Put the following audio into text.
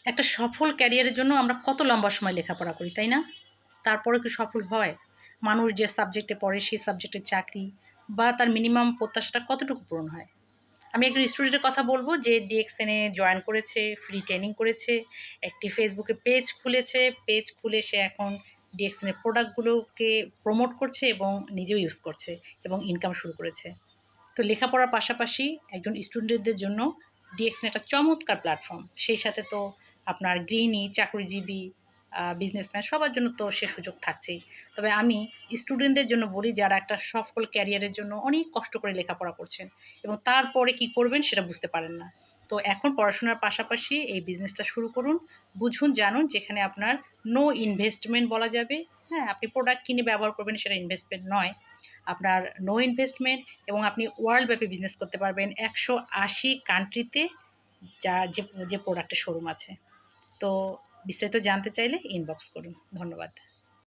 একটা সফল ক্যারিয়ারের জন্য আমরা কত লম্বা সময় লেখাপড়া করি, তাই না? তারপরেও কি সফল হয়? মানুষ যে সাবজেক্টে পড়ে সেই সাবজেক্টের চাকরি বা তার মিনিমাম প্রত্যাশাটা কতটুকু পূরণ হয়? আমি একজন স্টুডেন্টের কথা বলব যে DXN এ জয়েন করেছে, ফ্রি ট্রেনিং করেছে, একটি ফেসবুকে পেজ খুলেছে। পেজ খুলে সে এখন DXN এর প্রোডাক্টগুলোকে প্রমোট করছে এবং নিজেও ইউজ করছে এবং ইনকাম শুরু করেছে। তো লেখাপড়ার পাশাপাশি একজন স্টুডেন্টদের জন্য DXN একটা চমৎকার প্ল্যাটফর্ম। সেই সাথে তো আপনার গৃহিণী, চাকরিজীবী, বিজনেসম্যান সবার জন্য তো সে সুযোগ থাকছেই। তবে আমি স্টুডেন্টদের জন্য বলি যারা একটা সফল ক্যারিয়ারের জন্য অনেক কষ্ট করে লেখাপড়া করছেন এবং তারপরে কি করবেন সেটা বুঝতে পারেন না। তো এখন পড়াশোনার পাশাপাশি এই বিজনেসটা শুরু করুন। বুঝুন, জানুন যেখানে আপনার নো ইনভেস্টমেন্ট বলা যাবে। হ্যাঁ, আপনি প্রোডাক্ট কিনে ব্যবহার করবেন সেটা ইনভেস্টমেন্ট নয়। আপনার নো ইনভেস্টমেন্ট এবং আপনি ওয়ার্ল্ড ব্যাপী বিজনেস করতে পারবেন ১৮০ কান্ট্রিতে যা যে যে প্রোডাক্টের শোরুম আছে। তো বিস্তারিত জানতে চাইলে ইনবক্স করুন। ধন্যবাদ।